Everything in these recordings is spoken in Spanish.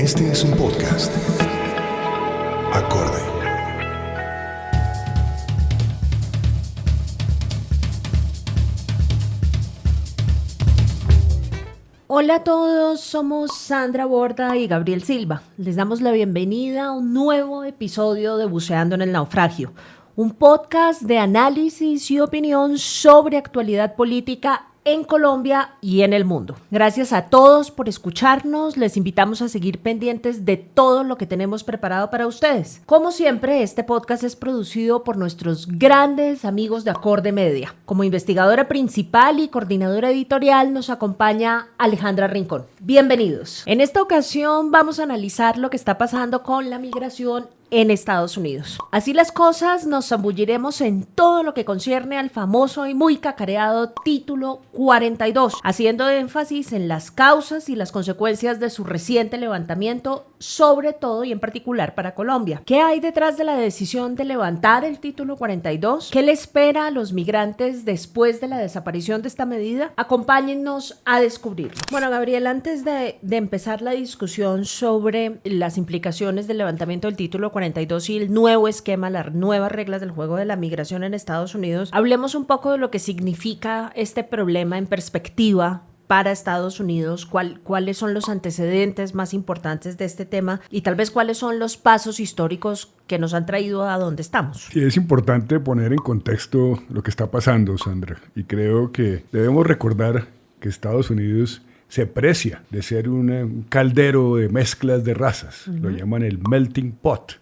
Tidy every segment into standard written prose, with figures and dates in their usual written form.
Este es un podcast. Acorde. Hola a todos, somos Sandra Borda y Gabriel Silva. Les damos la bienvenida a un nuevo episodio de Buceando en el Naufragio, un podcast de análisis y opinión sobre actualidad política en Colombia y en el mundo. Gracias a todos por escucharnos. Les invitamos a seguir pendientes de todo lo que tenemos preparado para ustedes. Como siempre, este podcast es producido por nuestros grandes amigos de Acorde Media. Como investigadora principal y coordinadora editorial nos acompaña Alejandra Rincón. Bienvenidos. En esta ocasión vamos a analizar lo que está pasando con la migración en Estados Unidos. Así las cosas, nos zambulliremos en todo lo que concierne al famoso y muy cacareado Título 42, haciendo énfasis en las causas y las consecuencias de su reciente levantamiento, sobre todo y en particular para Colombia. ¿Qué hay detrás de la decisión de levantar el Título 42? ¿Qué le espera a los migrantes después de la desaparición de esta medida? Acompáñennos a descubrirlo. Bueno, Gabriel, antes de empezar la discusión sobre las implicaciones del levantamiento del Título 42 y el nuevo esquema, las nuevas reglas del juego de la migración en Estados Unidos, hablemos un poco de lo que significa este problema en perspectiva para Estados Unidos, cuáles son los antecedentes más importantes de este tema y tal vez cuáles son los pasos históricos que nos han traído a donde estamos. Sí, es importante poner en contexto lo que está pasando, Sandra, y creo que debemos recordar que Estados Unidos se precia de ser un caldero de mezclas de razas. Lo llaman el melting pot.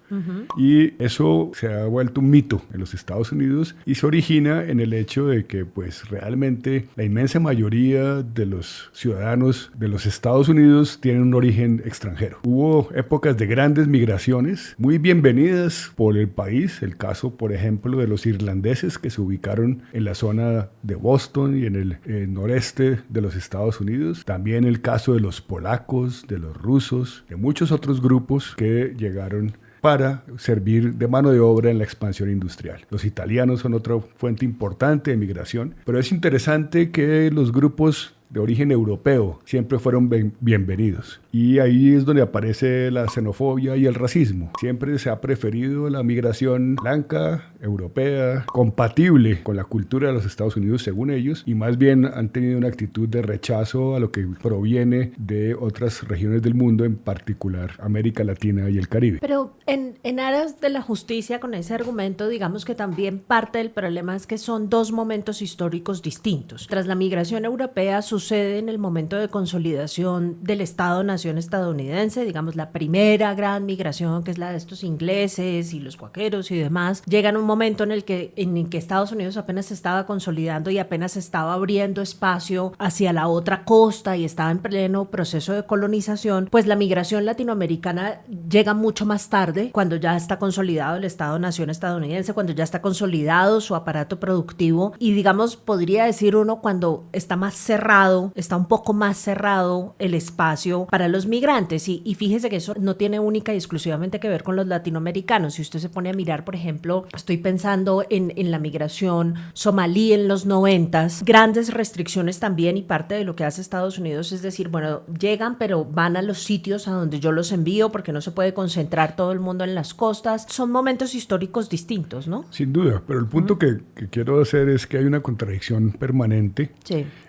Y eso se ha vuelto un mito en los Estados Unidos y se origina en el hecho de que pues realmente la inmensa mayoría de los ciudadanos de los Estados Unidos tienen un origen extranjero. Hubo épocas de grandes migraciones muy bienvenidas por el país, el caso por ejemplo de los irlandeses que se ubicaron en la zona de Boston y en el noreste de los Estados Unidos. También el caso de los polacos, de los rusos, de muchos otros grupos que llegaron para servir de mano de obra en la expansión industrial. Los italianos son otra fuente importante de migración, pero es interesante que los grupos de origen europeo siempre fueron bienvenidos. Y ahí es donde aparece la xenofobia y el racismo. Siempre se ha preferido la migración blanca, europea, compatible con la cultura de los Estados Unidos, según ellos, y más bien han tenido una actitud de rechazo a lo que proviene de otras regiones del mundo, en particular América Latina y el Caribe. Pero en aras de la justicia, con ese argumento, digamos que también parte del problema es que son dos momentos históricos distintos. Tras la migración europea sucede en el momento de consolidación del Estado-Nación estadounidense, digamos la primera gran migración, que es la de estos ingleses y los cuáqueros y demás. Llega en un momento en el que Estados Unidos apenas se estaba consolidando y apenas estaba abriendo espacio hacia la otra costa y estaba en pleno proceso de colonización. Pues la migración latinoamericana llega mucho más tarde, cuando ya está consolidado el Estado-Nación estadounidense, cuando ya está consolidado su aparato productivo y digamos podría decir uno cuando está más cerrado, está un poco más cerrado el espacio para los migrantes y fíjese que eso no tiene única y exclusivamente que ver con los latinoamericanos. Si usted se pone a mirar, por ejemplo, estoy pensando en la migración somalí en los 90s, grandes restricciones también, y parte de lo que hace Estados Unidos es decir, bueno, llegan pero van a los sitios a donde yo los envío porque no se puede concentrar todo el mundo en las costas. Son momentos históricos distintos, ¿no? Sin duda, pero el punto que quiero hacer es que hay una contradicción permanente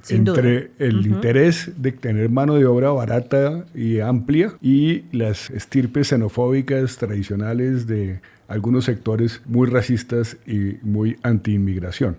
entre el interés de tener mano de obra barata y amplia y las estirpes xenofóbicas tradicionales de algunos sectores muy racistas y muy anti-inmigración.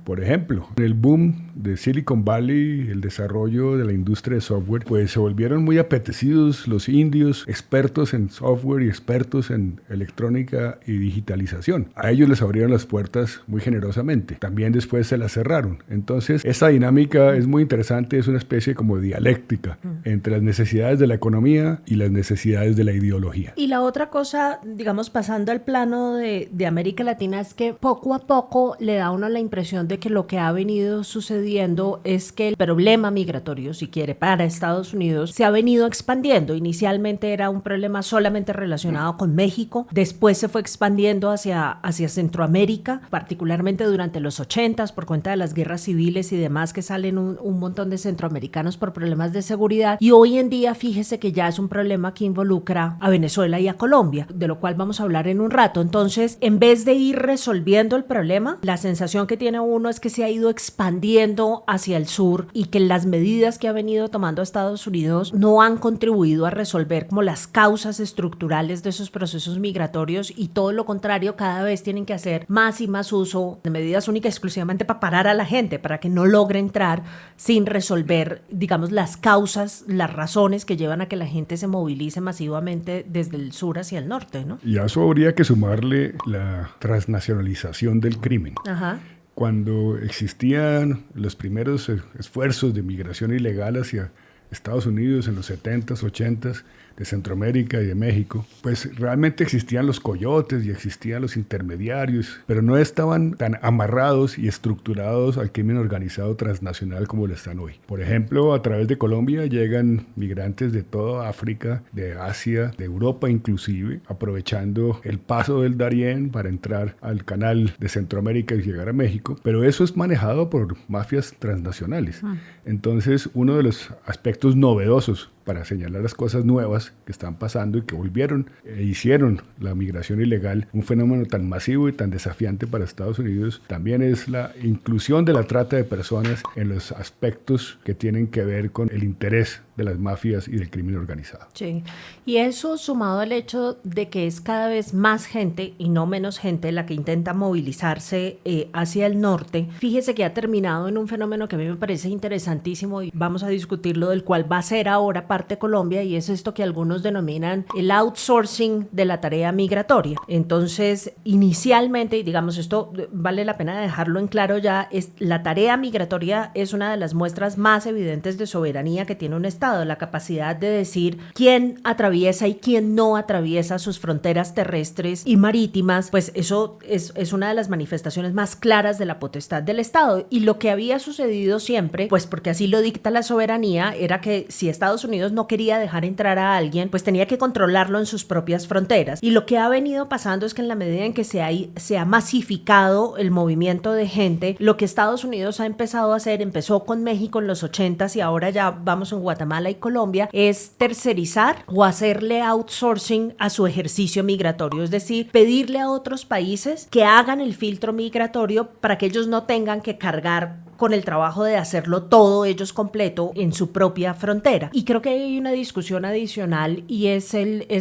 Por ejemplo, en el boom de Silicon Valley, el desarrollo de la industria de software, pues se volvieron muy apetecidos los indios, expertos en software y expertos en electrónica y digitalización. A ellos les abrieron las puertas muy generosamente. También después se las cerraron. Entonces, esta dinámica es muy interesante, es una especie como de dialéctica entre las necesidades de la economía y las necesidades de la ideología. Y la otra cosa, digamos, pasando al plano de América Latina es que poco a poco le da a uno la impresión de que lo que ha venido sucediendo es que el problema migratorio, si quiere, para Estados Unidos se ha venido expandiendo. Inicialmente era un problema solamente relacionado con México, después se fue expandiendo hacia Centroamérica, particularmente durante los 80s por cuenta de las guerras civiles y demás, que salen un montón de centroamericanos por problemas de seguridad, y hoy en día fíjese que ya es un problema que involucra a Venezuela y a Colombia, de lo cual vamos a hablar en un rato. Entonces, en vez de ir resolviendo el problema, la sensación que tiene uno es que se ha ido expandiendo hacia el sur y que las medidas que ha venido tomando Estados Unidos no han contribuido a resolver como las causas estructurales de esos procesos migratorios, y todo lo contrario, cada vez tienen que hacer más y más uso de medidas únicas exclusivamente para parar a la gente, para que no logre entrar sin resolver, digamos, las causas, las razones que llevan a que la gente se movilice masivamente desde el sur hacia el norte, ¿no? Y a eso habría que sumarle la transnacionalización del crimen. Ajá. Cuando existían los primeros esfuerzos de migración ilegal hacia Estados Unidos en los 70s, 80s, de Centroamérica y de México, pues realmente existían los coyotes y existían los intermediarios, pero no estaban tan amarrados y estructurados al crimen organizado transnacional como lo están hoy. Por ejemplo, a través de Colombia llegan migrantes de toda África, de Asia, de Europa inclusive, aprovechando el paso del Darién para entrar al canal de Centroamérica y llegar a México, pero eso es manejado por mafias transnacionales. Entonces, uno de los aspectos novedosos para señalar las cosas nuevas que están pasando y que volvieron e hicieron la migración ilegal un fenómeno tan masivo y tan desafiante para Estados Unidos, también es la inclusión de la trata de personas en los aspectos que tienen que ver con el interés de las mafias y del crimen organizado. Sí, y eso sumado al hecho de que es cada vez más gente y no menos gente la que intenta movilizarse hacia el norte, fíjese que ha terminado en un fenómeno que a mí me parece interesantísimo y vamos a discutirlo, del cual va a ser ahora parte Colombia, y es esto que algunos denominan el outsourcing de la tarea migratoria. Entonces, inicialmente, y digamos esto vale la pena dejarlo en claro ya, la tarea migratoria es una de las muestras más evidentes de soberanía que tiene un Estado, la capacidad de decir quién atraviesa y quién no atraviesa sus fronteras terrestres y marítimas. Pues eso es una de las manifestaciones más claras de la potestad del Estado, y lo que había sucedido siempre, pues porque así lo dicta la soberanía, era que si Estados Unidos no quería dejar entrar a alguien, pues tenía que controlarlo en sus propias fronteras. Y lo que ha venido pasando es que en la medida en que se ha masificado el movimiento de gente, lo que Estados Unidos ha empezado a hacer, empezó con México en los 80s y ahora ya vamos en Guatemala y Colombia, es tercerizar o hacerle outsourcing a su ejercicio migratorio, es decir, pedirle a otros países que hagan el filtro migratorio para que ellos no tengan que cargar con el trabajo de hacerlo todo ellos completo en su propia frontera. Y creo que hay una discusión adicional, y es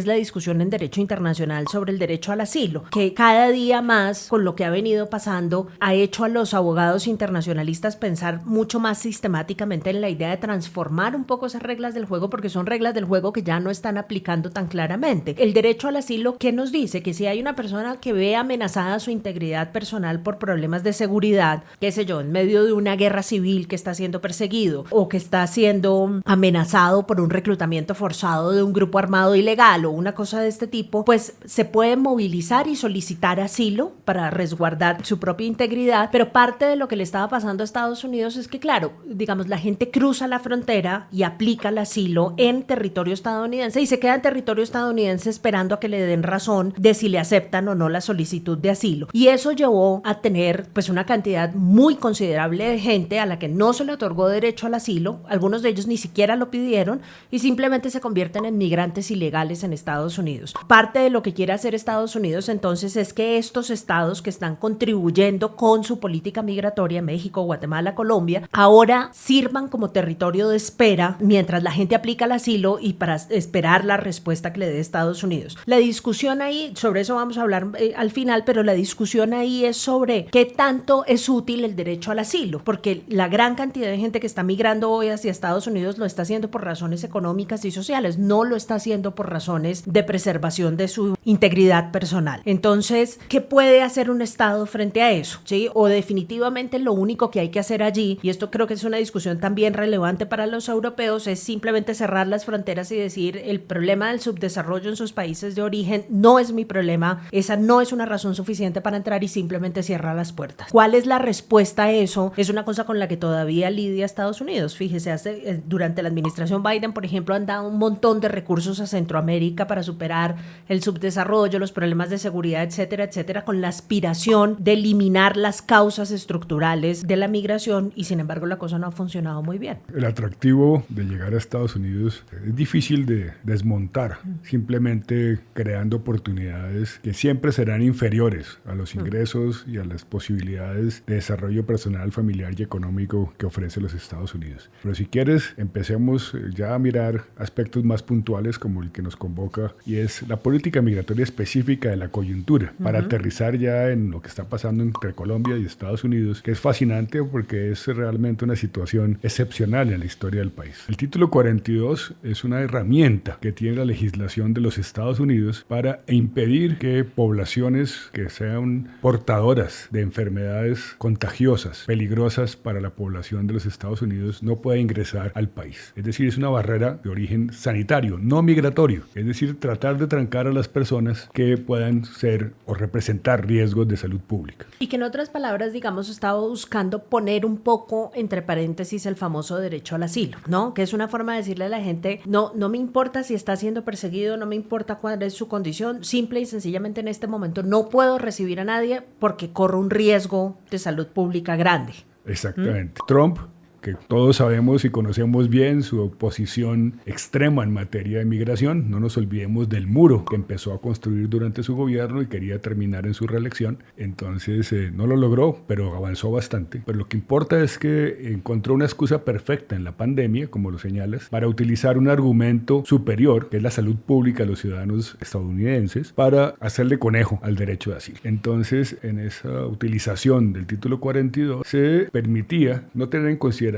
la discusión en derecho internacional sobre el derecho al asilo, que cada día más, con lo que ha venido pasando, ha hecho a los abogados internacionalistas pensar mucho más sistemáticamente en la idea de transformar un poco esas reglas del juego, porque son reglas del juego que ya no están aplicando tan claramente. El derecho al asilo, ¿qué nos dice? Que si hay una persona que ve amenazada su integridad personal por problemas de seguridad, qué sé yo, en medio de una guerra civil, que está siendo perseguido o que está siendo amenazado por un reclutamiento forzado de un grupo armado ilegal o una cosa de este tipo, pues se puede movilizar y solicitar asilo para resguardar su propia integridad. Pero parte de lo que le estaba pasando a Estados Unidos es que, claro, digamos, la gente cruza la frontera y aplica el asilo en territorio estadounidense y se queda en territorio estadounidense esperando a que le den razón de si le aceptan o no la solicitud de asilo. Y eso llevó a tener pues una cantidad muy considerable de gente a la que no se le otorgó derecho al asilo, algunos de ellos ni siquiera lo pidieron y simplemente se convierten en migrantes ilegales en Estados Unidos. Parte de lo que quiere hacer Estados Unidos entonces es que estos estados que están contribuyendo con su política migratoria, México, Guatemala, Colombia, ahora sirvan como territorio de espera mientras la gente aplica el asilo y para esperar la respuesta que le dé Estados Unidos. La discusión ahí, sobre eso vamos a hablar al final, pero la discusión ahí es sobre qué tanto es útil el derecho al asilo. eso, porque la gran cantidad de gente que está migrando hoy hacia Estados Unidos lo está haciendo por razones económicas y sociales, no lo está haciendo por razones de preservación de su integridad personal. Entonces, ¿qué puede hacer un Estado frente a eso? ¿Sí? O definitivamente lo único que hay que hacer allí, y esto creo que es una discusión también relevante para los europeos, es simplemente cerrar las fronteras y decir el problema del subdesarrollo en sus países de origen no es mi problema, esa no es una razón suficiente para entrar y simplemente cierra las puertas. ¿Cuál es la respuesta a eso? Es una cosa con la que todavía lidia Estados Unidos. Fíjese, durante la administración Biden, por ejemplo, han dado un montón de recursos a Centroamérica para superar el subdesarrollo, los problemas de seguridad, etcétera, etcétera, con la aspiración de eliminar las causas estructurales de la migración, y sin embargo la cosa no ha funcionado muy bien. El atractivo de llegar a Estados Unidos es difícil de desmontar, simplemente creando oportunidades que siempre serán inferiores a los ingresos y a las posibilidades de desarrollo personal, familiar y económico que ofrece los Estados Unidos. Pero si quieres, empecemos ya a mirar aspectos más puntuales como el que nos convoca, y es la política migratoria específica de la coyuntura, para aterrizar ya en lo que está pasando entre Colombia y Estados Unidos, que es fascinante porque es realmente una situación excepcional en la historia del país. El título 42 es una herramienta que tiene la legislación de los Estados Unidos para impedir que poblaciones que sean portadoras de enfermedades contagiosas, peligrosas para la población de los Estados Unidos, no pueda ingresar al país. Es decir, es una barrera de origen sanitario, no migratorio. Es decir, tratar de trancar a las personas que puedan ser o representar riesgos de salud pública. Y que en otras palabras, digamos, estaba buscando poner un poco entre paréntesis el famoso derecho al asilo, ¿no? Que es una forma de decirle a la gente, no me importa si está siendo perseguido, no me importa cuál es su condición, simple y sencillamente en este momento no puedo recibir a nadie porque corro un riesgo de salud pública grande. Exactamente. Trump, que todos sabemos y conocemos bien su oposición extrema en materia de migración. No nos olvidemos del muro que empezó a construir durante su gobierno y quería terminar en su reelección. Entonces no lo logró, pero avanzó bastante. Pero lo que importa es que encontró una excusa perfecta en la pandemia, como lo señalas, para utilizar un argumento superior, que es la salud pública de los ciudadanos estadounidenses, para hacerle conejo al derecho de asilo. Entonces, en esa utilización del título 42, se permitía no tener en consideración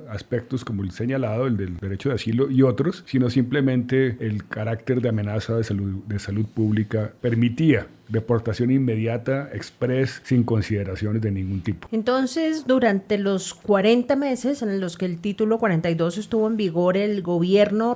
aspectos como el señalado, el del derecho de asilo y otros, sino simplemente el carácter de amenaza de salud pública permitía deportación inmediata, express, sin consideraciones de ningún tipo. Entonces, durante los 40 meses en los que el título 42 estuvo en vigor, el gobierno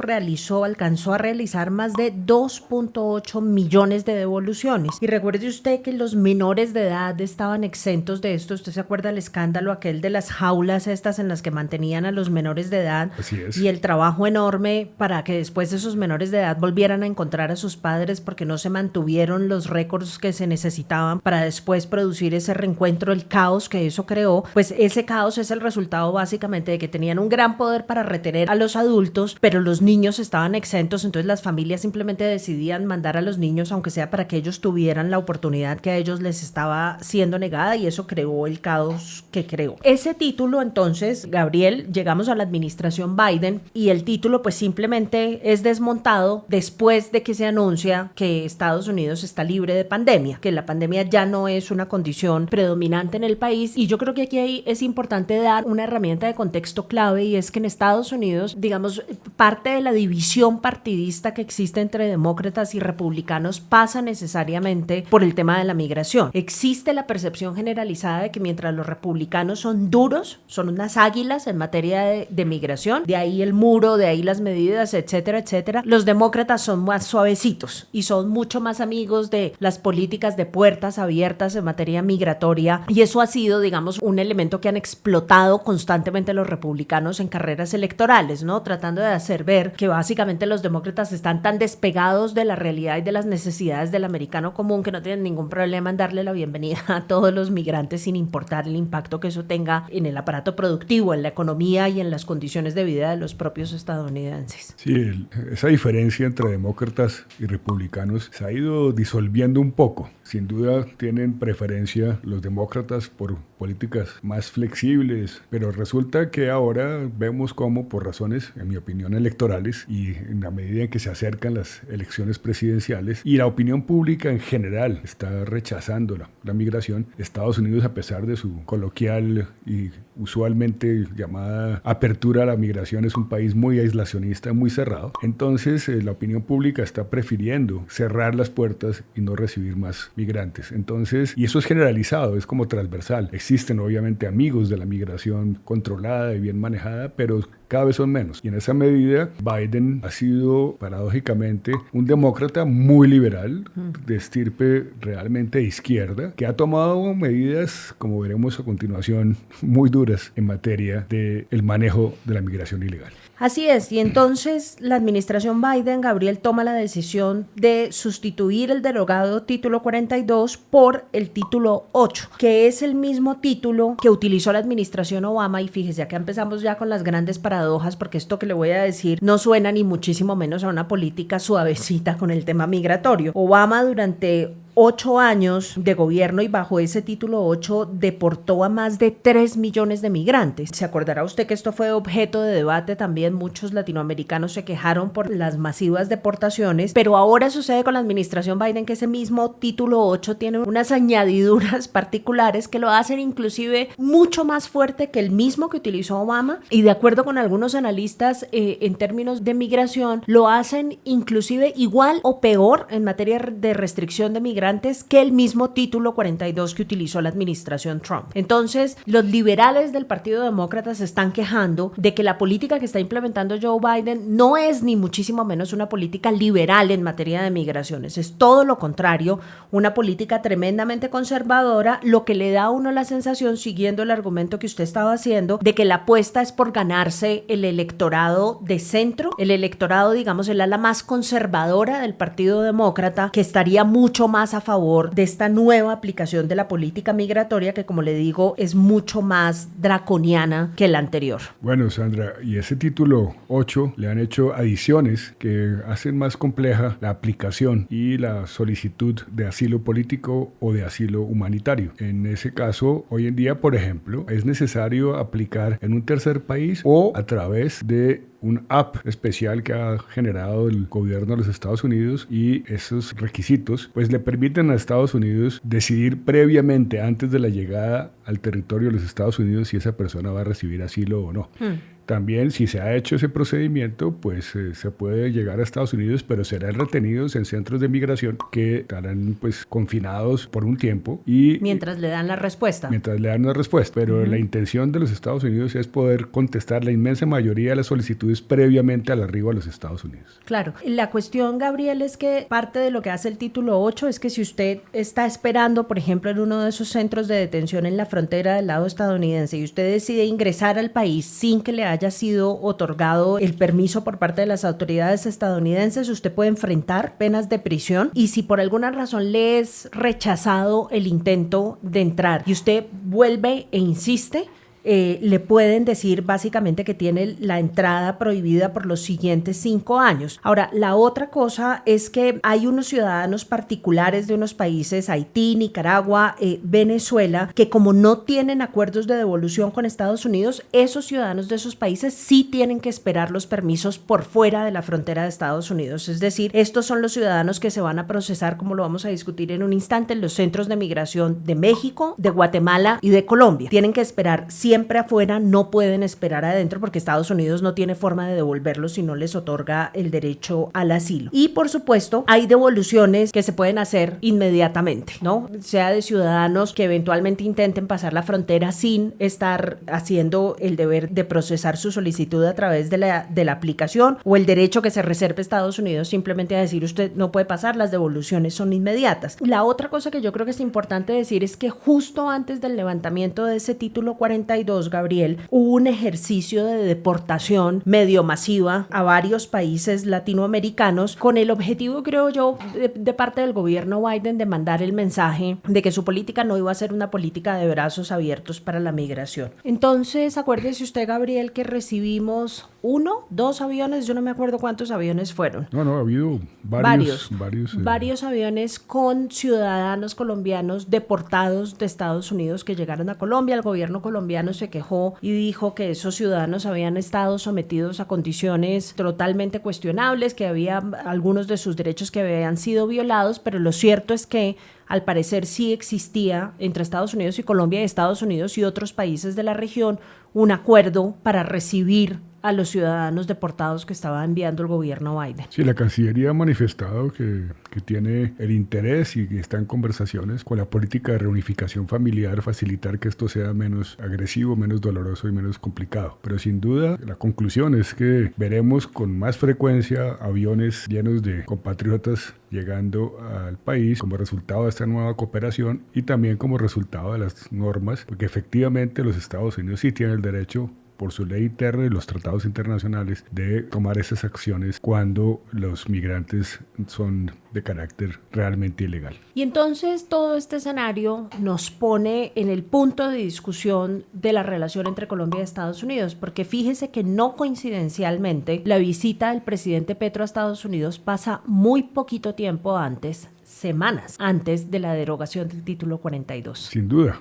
alcanzó a realizar más de 2.8 millones de devoluciones. Y recuerde usted que los menores de edad estaban exentos de esto. ¿Usted se acuerda del escándalo aquel de las jaulas estas en las que mantenían a los menores de edad? Así es. Y el trabajo enorme para que después esos menores de edad volvieran a encontrar a sus padres porque no se mantuvieron los récords que se necesitaban para después producir ese reencuentro, el caos que eso creó. Pues ese caos es el resultado básicamente de que tenían un gran poder para retener a los adultos, pero los niños estaban exentos, entonces las familias simplemente decidían mandar a los niños, aunque sea para que ellos tuvieran la oportunidad que a ellos les estaba siendo negada, y eso creó el caos que creó. Ese título, entonces, Gabriel, llegamos a la administración Biden y el título pues simplemente es desmontado después de que se anuncia que Estados Unidos está libre de pandemia, que la pandemia ya no es una condición predominante en el país. Y yo creo que aquí es importante dar una herramienta de contexto clave, y es que en Estados Unidos, digamos, parte de la división partidista que existe entre demócratas y republicanos pasa necesariamente por el tema de la migración. Existe la percepción generalizada de que mientras los republicanos son duros, son unas águilas en materia de migración, de ahí el muro, de ahí las medidas, etcétera, etcétera, los demócratas son más suavecitos y son mucho más amigos de las políticas de puertas abiertas en materia migratoria, y eso ha sido, digamos, un elemento que han explotado constantemente los republicanos en carreras electorales, ¿no? Tratando de hacer ver que básicamente los demócratas están tan despegados de la realidad y de las necesidades del americano común que no tienen ningún problema en darle la bienvenida a todos los migrantes sin importar el impacto que eso tenga en el aparato productivo, en la economía y en las condiciones de vida de los propios estadounidenses. Sí, esa diferencia entre demócratas y republicanos se ha ido disolviendo un poco. sin duda tienen preferencia los demócratas por políticas más flexibles, pero resulta que ahora vemos cómo por razones, en mi opinión, electorales y en la medida en que se acercan las elecciones presidenciales y la opinión pública en general está rechazando la migración, Estados Unidos, a pesar de su coloquial y usualmente llamada apertura a la migración, es un país muy aislacionista, muy cerrado. Entonces la opinión pública está prefiriendo cerrar las puertas y no recibir más migrantes. Entonces, y eso es generalizado, es como transversal. Existen obviamente amigos de la migración controlada y bien manejada, pero cada vez son menos. Y en esa medida, Biden ha sido, paradójicamente, un demócrata muy liberal, de estirpe realmente de izquierda, que ha tomado medidas, como veremos a continuación, muy duras en materia del manejo de la migración ilegal. Así es, y entonces la administración Biden, Gabriel, toma la decisión de sustituir el derogado título 42 por el título 8, que es el mismo título que utilizó la administración Obama, y fíjese, acá empezamos ya con las grandes paradojas, porque esto que le voy a decir no suena ni muchísimo menos a una política suavecita con el tema migratorio. Obama durante 8 años de gobierno y bajo ese título 8 deportó a más de 3 millones de migrantes. Se acordará usted que esto fue objeto de debate también, muchos latinoamericanos se quejaron por las masivas deportaciones, pero ahora sucede con la administración Biden que ese mismo título 8 tiene unas añadiduras particulares que lo hacen inclusive mucho más fuerte que el mismo que utilizó Obama, y de acuerdo con algunos analistas en términos de migración lo hacen inclusive igual o peor en materia de restricción de migrantes que el mismo título 42 que utilizó la administración Trump. Entonces, los liberales del Partido Demócrata se están quejando de que la política que está implementando Joe Biden no es ni muchísimo menos una política liberal en materia de migraciones, es todo lo contrario, una política tremendamente conservadora, lo que le da a uno la sensación, siguiendo el argumento que usted estaba haciendo, de que la apuesta es por ganarse el electorado de centro, el electorado, digamos, el ala más conservadora del Partido Demócrata, que estaría mucho más a favor de esta nueva aplicación de la política migratoria que, como le digo, es mucho más draconiana que la anterior. Bueno, Sandra, y ese título 8 le han hecho adiciones que hacen más compleja la aplicación y la solicitud de asilo político o de asilo humanitario. En ese caso, hoy en día, por ejemplo, es necesario aplicar en un tercer país o a través de un app especial que ha generado el gobierno de los Estados Unidos, y esos requisitos pues le permiten a Estados Unidos decidir previamente, antes de la llegada al territorio de los Estados Unidos, si esa persona va a recibir asilo o no. También, si se ha hecho ese procedimiento, pues se puede llegar a Estados Unidos, pero serán retenidos en centros de migración que estarán pues confinados por un tiempo. Y mientras le dan la respuesta. Mientras le dan la respuesta. Pero la intención de los Estados Unidos es poder contestar la inmensa mayoría de las solicitudes previamente al arribo a los Estados Unidos. Claro. La cuestión, Gabriel, es que parte de lo que hace el título 8 es que si usted está esperando, por ejemplo, en uno de esos centros de detención en la frontera del lado estadounidense y usted decide ingresar al país sin que le haya sido otorgado el permiso por parte de las autoridades estadounidenses, usted puede enfrentar penas de prisión, y si por alguna razón le es rechazado el intento de entrar y usted vuelve e insiste, le pueden decir básicamente que tiene la entrada prohibida por los siguientes 5 años. Ahora, la otra cosa es que hay unos ciudadanos particulares de unos países, Haití, Nicaragua, Venezuela, que como no tienen acuerdos de devolución con Estados Unidos, esos ciudadanos de esos países sí tienen que esperar los permisos por fuera de la frontera de Estados Unidos. Es decir, estos son los ciudadanos que se van a procesar, como lo vamos a discutir en un instante, en los centros de migración de México, de Guatemala y de Colombia. Tienen que esperar siempre afuera, no pueden esperar adentro, porque Estados Unidos no tiene forma de devolverlos si no les otorga el derecho al asilo. Y por supuesto, hay devoluciones que se pueden hacer inmediatamente, ¿no? Sea de ciudadanos que eventualmente intenten pasar la frontera sin estar haciendo el deber de procesar su solicitud a través de la aplicación, o el derecho que se reserve Estados Unidos simplemente a decir usted no puede pasar, las devoluciones son inmediatas. La otra cosa que yo creo que es importante decir es que justo antes del levantamiento de ese título 42, Gabriel, hubo un ejercicio de deportación medio masiva a varios países latinoamericanos con el objetivo, creo yo, de parte del gobierno Biden de mandar el mensaje de que su política no iba a ser una política de brazos abiertos para la migración. Entonces, acuérdese usted, Gabriel, que recibimos 2 aviones, yo no me acuerdo cuántos aviones fueron. No, ha habido varios aviones con ciudadanos colombianos deportados de Estados Unidos que llegaron a Colombia. El gobierno colombiano se quejó y dijo que esos ciudadanos habían estado sometidos a condiciones totalmente cuestionables, que había algunos de sus derechos que habían sido violados, pero lo cierto es que al parecer sí existía entre Estados Unidos y Colombia y Estados Unidos y otros países de la región un acuerdo para recibir a los ciudadanos deportados que estaba enviando el gobierno Biden. Sí, la Cancillería ha manifestado que tiene el interés y está en conversaciones con la política de reunificación familiar, facilitar que esto sea menos agresivo, menos doloroso y menos complicado. Pero sin duda, la conclusión es que veremos con más frecuencia aviones llenos de compatriotas llegando al país como resultado de esta nueva cooperación y también como resultado de las normas, porque efectivamente los Estados Unidos sí tienen el derecho por su ley interna y los tratados internacionales de tomar esas acciones cuando los migrantes son de carácter realmente ilegal. Y entonces todo este escenario nos pone en el punto de discusión de la relación entre Colombia y Estados Unidos, porque fíjese que no coincidencialmente la visita del presidente Petro a Estados Unidos pasa muy poquito tiempo antes, semanas antes de la derogación del título 42. Sin duda,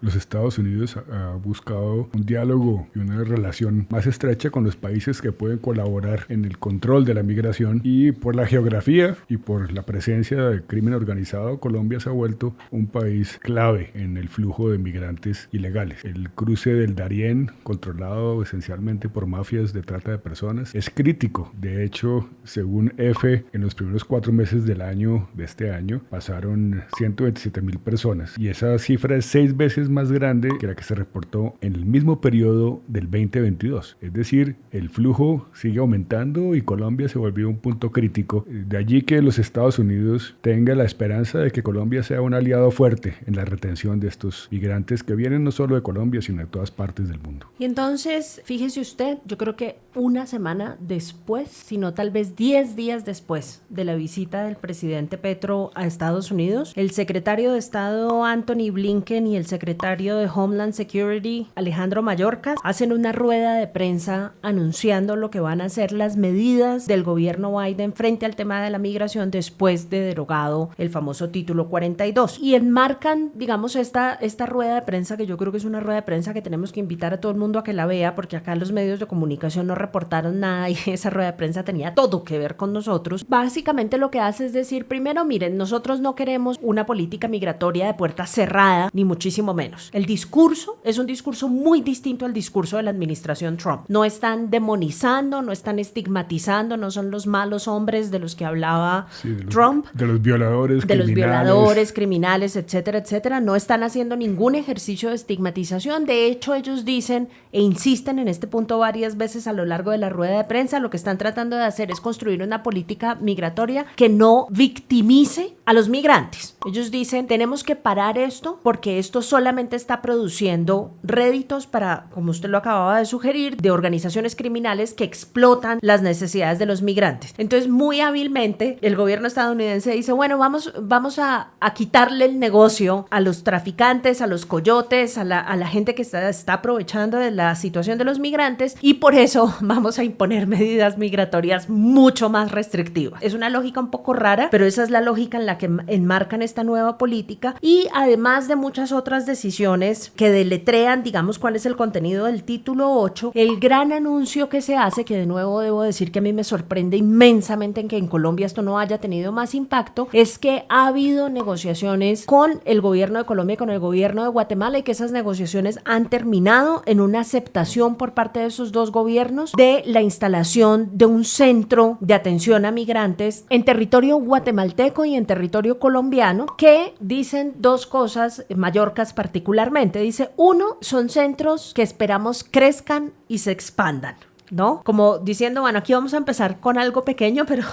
los Estados Unidos ha buscado un diálogo y una relación más estrecha con los países que pueden colaborar en el control de la migración, y por la geografía y por la presencia del crimen organizado, Colombia se ha vuelto un país clave en el flujo de migrantes ilegales. El cruce del Darién, controlado esencialmente por mafias de trata de personas, es crítico. De hecho, según EFE, en los primeros 4 meses del año de este año pasaron 127,000 personas, y esa cifra es 6 veces más grande que la que se reportó en el mismo periodo del 2022. Es decir, el flujo sigue aumentando y Colombia se volvió un punto crítico. De allí que los Estados Unidos tengan la esperanza de que Colombia sea un aliado fuerte en la retención de estos migrantes que vienen no solo de Colombia, sino de todas partes del mundo. Y entonces, fíjese usted, yo creo que una semana después, sino tal vez 10 días después de la visita del presidente Petro a Estados Unidos, el secretario de Estado Anthony Blinken y el secretario de Homeland Security Alejandro Mayorkas hacen una rueda de prensa anunciando lo que van a ser las medidas del gobierno Biden frente al tema de la migración después de derogado el famoso título 42, y enmarcan, digamos, esta rueda de prensa, que yo creo que es una rueda de prensa que tenemos que invitar a todo el mundo a que la vea, porque acá los medios de comunicación no reportaron nada y esa rueda de prensa tenía todo que ver con nosotros. Básicamente lo que hace es decir, primero, miren, nosotros no queremos una política migratoria de puerta cerrada, ni muchísimo menos. El discurso es un discurso muy distinto al discurso de la administración Trump. No están demonizando, no están estigmatizando, no son los malos hombres de los que hablaba Trump. De los violadores, criminales, etcétera, etcétera. No están haciendo ningún ejercicio de estigmatización. De hecho, ellos dicen e insisten en este punto varias veces a lo largo de la rueda de prensa, lo que están tratando de hacer es construir una política migratoria que no victimice a los migrantes. Ellos dicen, tenemos que parar esto porque esto solamente está produciendo réditos para, como usted lo acababa de sugerir, de organizaciones criminales que explotan las necesidades de los migrantes. Entonces, muy hábilmente, el gobierno estadounidense dice, bueno, vamos a quitarle el negocio a los traficantes, a los coyotes, a la gente que está aprovechando de la situación de los migrantes, y por eso vamos a imponer medidas migratorias mucho más restrictivas. Es una lógica un poco rara, pero esa es la lógica en la que enmarcan esta nueva política, y además de muchas otras decisiones que deletrean, digamos, cuál es el contenido del título 8, el gran anuncio que se hace, que de nuevo debo decir que a mí me sorprende inmensamente en que en Colombia esto no haya tenido más impacto, es que ha habido negociaciones con el gobierno de Colombia y con el gobierno de Guatemala, y que esas negociaciones han terminado en una aceptación por parte de esos dos gobiernos de la instalación de un centro de atención a migrantes en territorio guatemalteco y en territorio colombiano, que dicen dos cosas, Mayorkas particularmente. Dice, uno, son centros que esperamos crezcan y se expandan, ¿no? Como diciendo, bueno, aquí vamos a empezar con algo pequeño, pero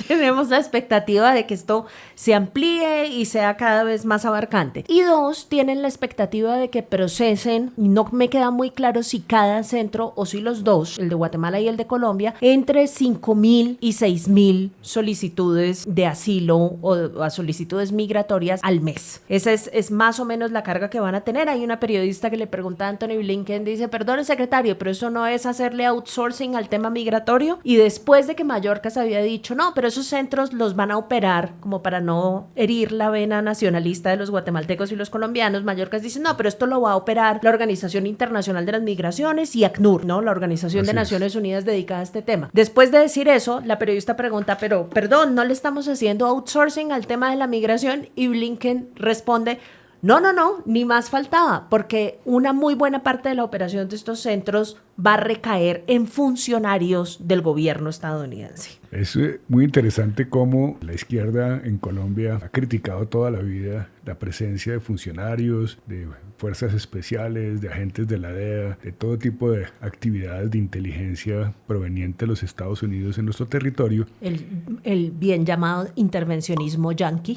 tenemos la expectativa de que esto se amplíe y sea cada vez más abarcante. Y dos, tienen la expectativa de que procesen, y no me queda muy claro si cada centro o si los dos, el de Guatemala y el de Colombia, entre 5,000 y 6,000 solicitudes de asilo o a solicitudes migratorias al mes. Esa es más o menos la carga que van a tener. Hay una periodista que le pregunta a Anthony Blinken, dice, perdón, secretario, pero eso no es hacerle outsourcing outsourcing al tema migratorio, y después de que Mallorca se había dicho, no, pero esos centros los van a operar como para no herir la vena nacionalista de los guatemaltecos y los colombianos, Mallorca dice, no, pero esto lo va a operar la Organización Internacional de las Migraciones y ACNUR, ¿no? La Organización de Naciones Unidas dedicada a este tema. Después de decir eso, la periodista pregunta, pero perdón, ¿no le estamos haciendo outsourcing al tema de la migración? Y Blinken responde, no, ni más faltaba, porque una muy buena parte de la operación de estos centros va a recaer en funcionarios del gobierno estadounidense. Es muy interesante cómo la izquierda en Colombia ha criticado toda la vida la presencia de funcionarios, de fuerzas especiales, de agentes de la DEA, de todo tipo de actividades de inteligencia proveniente de los Estados Unidos en nuestro territorio. El bien llamado intervencionismo yanqui.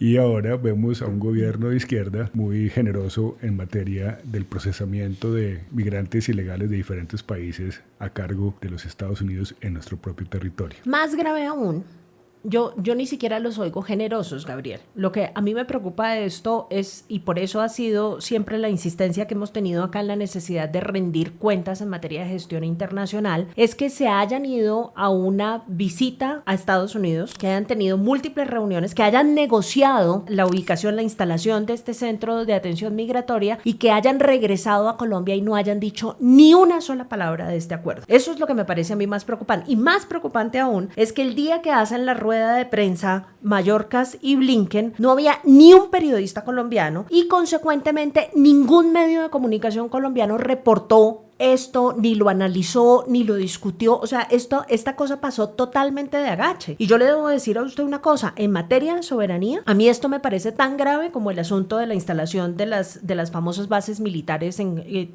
Y ahora vemos a un gobierno de izquierda muy generoso en materia del procesamiento de migrantes ilegales de diferentes países a cargo de los Estados Unidos en nuestro propio territorio. Más grave aún, yo ni siquiera los oigo generosos, Gabriel. Lo que a mí me preocupa de esto es, y por eso ha sido siempre la insistencia que hemos tenido acá en la necesidad de rendir cuentas en materia de gestión internacional, es que se hayan ido a una visita a Estados Unidos, que hayan tenido múltiples reuniones, que hayan negociado la ubicación, la instalación de este centro de atención migratoria y que hayan regresado a Colombia y no hayan dicho ni una sola palabra de este acuerdo. Eso es lo que me parece a mí más preocupante. Y más preocupante aún es que el día que hacen la rueda de prensa Mayorkas y Blinken no había ni un periodista colombiano y consecuentemente ningún medio de comunicación colombiano reportó esto, ni lo analizó, ni lo discutió. O sea, esta cosa pasó totalmente de agache. Y yo le debo decir a usted una cosa, en materia de soberanía, a mí esto me parece tan grave como el asunto de la instalación de las famosas bases militares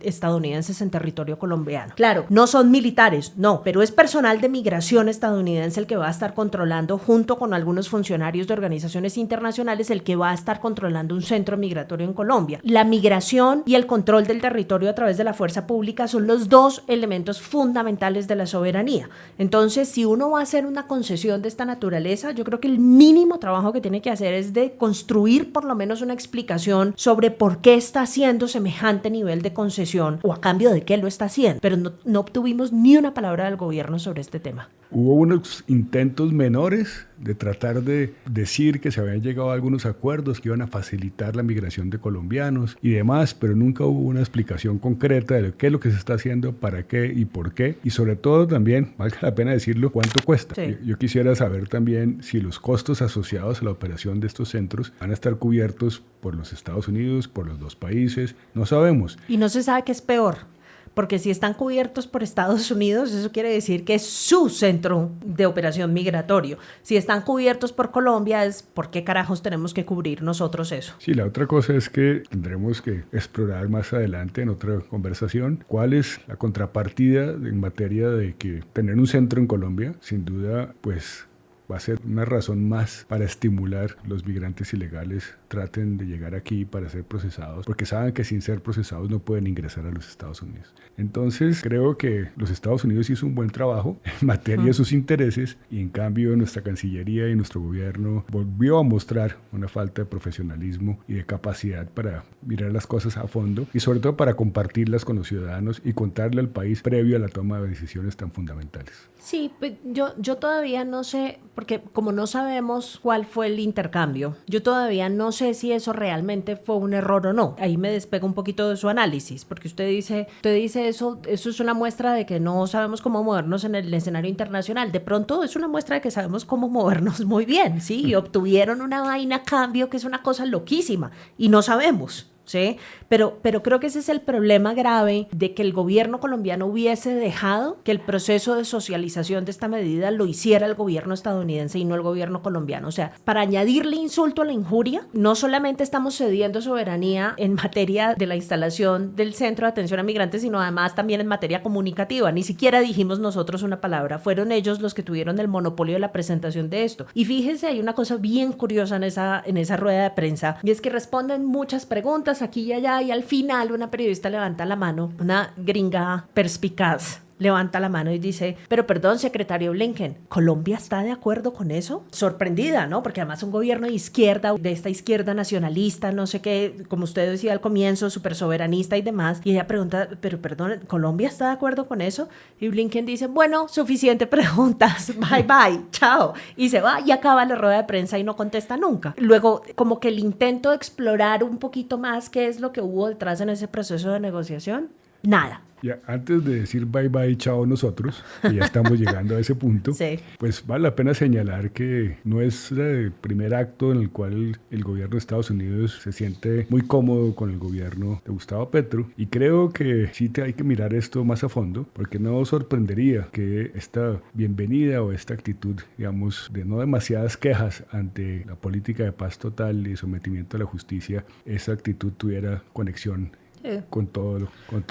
estadounidenses en territorio colombiano. Claro, no son militares, no, pero es personal de migración estadounidense el que va a estar controlando, junto con algunos funcionarios de organizaciones internacionales, el que va a estar controlando un centro migratorio en Colombia. La migración y el control del territorio a través de la fuerza pública son los dos elementos fundamentales de la soberanía. Entonces, si uno va a hacer una concesión de esta naturaleza, yo creo que el mínimo trabajo que tiene que hacer es de construir por lo menos una explicación sobre por qué está haciendo semejante nivel de concesión o a cambio de qué lo está haciendo. Pero no obtuvimos ni una palabra del gobierno sobre este tema. Hubo unos intentos menores de tratar de decir que se habían llegado a algunos acuerdos que iban a facilitar la migración de colombianos y demás, pero nunca hubo una explicación concreta de qué es lo que se está haciendo, para qué y por qué, y sobre todo también, valga la pena decirlo, cuánto cuesta. Sí. Yo quisiera saber también si los costos asociados a la operación de estos centros van a estar cubiertos por los Estados Unidos, por los dos países, no sabemos. Y no se sabe qué es peor. Porque si están cubiertos por Estados Unidos, eso quiere decir que es su centro de operación migratorio. Si están cubiertos por Colombia, es ¿por qué carajos tenemos que cubrir nosotros eso? Sí, la otra cosa es que tendremos que explorar más adelante en otra conversación cuál es la contrapartida en materia de que tener un centro en Colombia, sin duda, pues va a ser una razón más para estimular los migrantes ilegales traten de llegar aquí para ser procesados, porque saben que sin ser procesados no pueden ingresar a los Estados Unidos. Entonces creo que los Estados Unidos hizo un buen trabajo en materia de sus intereses y en cambio nuestra Cancillería y nuestro gobierno volvió a mostrar una falta de profesionalismo y de capacidad para mirar las cosas a fondo y sobre todo para compartirlas con los ciudadanos y contarle al país previo a la toma de decisiones tan fundamentales. Sí, pues yo todavía no sé, porque como no sabemos cuál fue el intercambio, yo todavía no sé si eso realmente fue un error o no. Ahí me despego un poquito de su análisis, porque usted dice eso es una muestra de que no sabemos cómo movernos en el escenario internacional. De pronto es una muestra de que sabemos cómo movernos muy bien, ¿sí? Y obtuvieron una vaina a cambio que es una cosa loquísima y no sabemos. ¿Sí? Pero creo que ese es el problema grave de que el gobierno colombiano hubiese dejado que el proceso de socialización de esta medida lo hiciera el gobierno estadounidense y no el gobierno colombiano. O sea, para añadirle insulto a la injuria, no solamente estamos cediendo soberanía en materia de la instalación del Centro de Atención a Migrantes, sino además también en materia comunicativa. Ni siquiera dijimos nosotros una palabra. Fueron ellos los que tuvieron el monopolio de la presentación de esto. Y fíjese, hay una cosa bien curiosa en esa rueda de prensa, y es que responden muchas preguntas aquí y allá, y al final una periodista levanta la mano, una gringa perspicaz, levanta la mano y dice, pero perdón, secretario Blinken, ¿Colombia está de acuerdo con eso? Sorprendida, ¿no? Porque además un gobierno de izquierda, de esta izquierda nacionalista, no sé qué, como usted decía al comienzo, súper soberanista y demás. Y ella pregunta, pero perdón, ¿Colombia está de acuerdo con eso? Y Blinken dice, bueno, suficiente preguntas, bye bye, chao. Y se va y acaba la rueda de prensa y no contesta nunca. Luego, como que el intento de explorar un poquito más qué es lo que hubo detrás en ese proceso de negociación, nada. Ya, antes de decir bye bye, chao nosotros, que ya estamos llegando a ese punto, Sí. pues vale la pena señalar que no es el primer acto en el cual el gobierno de Estados Unidos se siente muy cómodo con el gobierno de Gustavo Petro, y creo que sí hay que mirar esto más a fondo, porque no sorprendería que esta bienvenida o esta actitud, digamos, de no demasiadas quejas ante la política de paz total y sometimiento a la justicia, esa actitud tuviera conexión con todo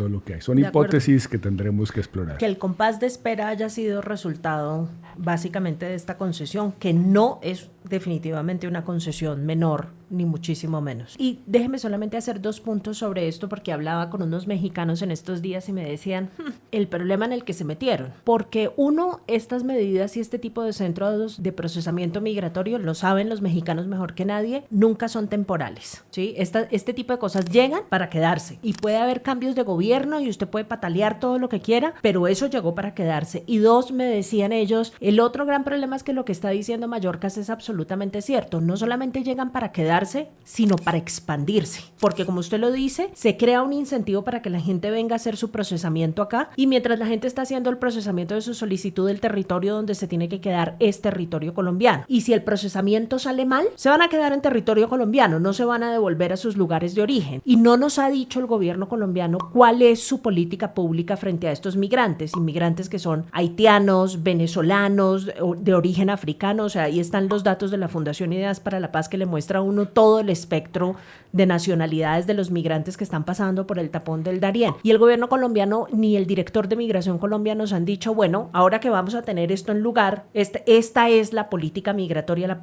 lo que hay. Son hipótesis que tendremos que explorar. Que el compás de espera haya sido resultado básicamente de esta concesión, que no es definitivamente una concesión menor, ni muchísimo menos. Y déjeme solamente hacer 2 puntos sobre esto, porque hablaba con unos mexicanos en estos días y me decían el problema en el que se metieron. Porque uno, estas medidas y este tipo de centros de procesamiento migratorio, lo saben los mexicanos mejor que nadie, nunca son temporales, ¿sí? Este tipo de cosas llegan para quedarse y puede haber cambios de gobierno y usted puede patalear todo lo que quiera, pero eso llegó para quedarse. Y 2, me decían ellos, el otro gran problema es que lo que está diciendo Mayorkas es absolutamente cierto. No solamente llegan para quedarse, sino para expandirse. Porque como usted lo dice, se crea un incentivo para que la gente venga a hacer su procesamiento acá, y mientras la gente está haciendo el procesamiento de su solicitud, el territorio donde se tiene que quedar es territorio colombiano. Y si el procesamiento sale mal, se van a quedar en territorio colombiano, no se van a devolver a sus lugares de origen. Y no nos ha dicho el gobierno colombiano cuál es su política pública frente a estos migrantes, inmigrantes que son haitianos, venezolanos, de origen africano. O sea, ahí están los datos de la Fundación Ideas para la Paz, que le muestra a uno todo el espectro de nacionalidades de los migrantes que están pasando por el tapón del Darién. Y el gobierno colombiano ni el director de Migración Colombia nos han dicho, bueno, ahora que vamos a tener esto en lugar, esta es la política migratoria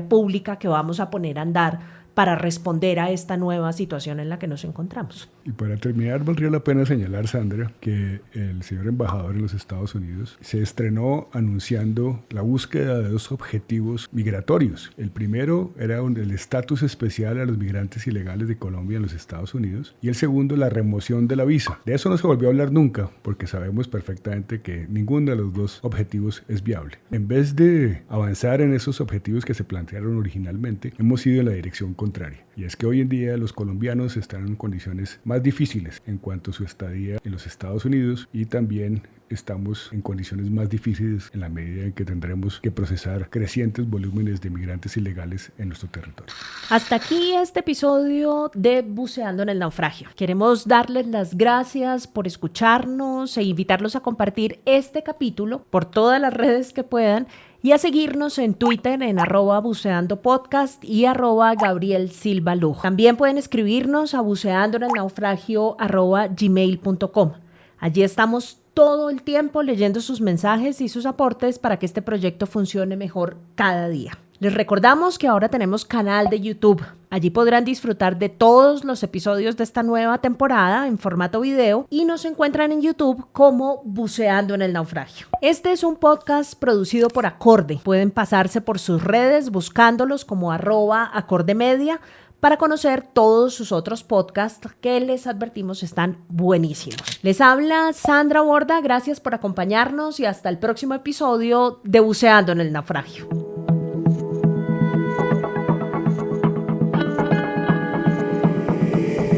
pública que vamos a poner a andar para responder a esta nueva situación en la que nos encontramos. Y para terminar, valdría la pena señalar, Sandra, que el señor embajador en los Estados Unidos se estrenó anunciando la búsqueda de 2 objetivos migratorios. El primero era el estatus especial a los migrantes ilegales de Colombia en los Estados Unidos, y el segundo, la remoción de la visa. De eso no se volvió a hablar nunca, porque sabemos perfectamente que ninguno de los 2 objetivos es viable. En vez de avanzar en esos objetivos que se plantearon originalmente, hemos ido en la dirección contraria. Y es que hoy en día los colombianos están en condiciones más difíciles en cuanto a su estadía en los Estados Unidos, y también estamos en condiciones más difíciles en la medida en que tendremos que procesar crecientes volúmenes de migrantes ilegales en nuestro territorio. Hasta aquí este episodio de Buceando en el Naufragio. Queremos darles las gracias por escucharnos e invitarlos a compartir este capítulo por todas las redes que puedan, y a seguirnos en Twitter en @buceandopodcast y @GabrielSilvaLujo. También pueden escribirnos a buceandoenelnaufragio@gmail.com. Allí estamos todo el tiempo leyendo sus mensajes y sus aportes para que este proyecto funcione mejor cada día. Les recordamos que ahora tenemos canal de YouTube. Allí podrán disfrutar de todos los episodios de esta nueva temporada en formato video, y nos encuentran en YouTube como Buceando en el Naufragio. Este es un podcast producido por Acorde. Pueden pasarse por sus redes buscándolos como @acordemedia para conocer todos sus otros podcasts que les advertimos están buenísimos. Les habla Sandra Borda, gracias por acompañarnos y hasta el próximo episodio de Buceando en el Naufragio.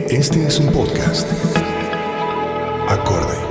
Este es un podcast Acorde.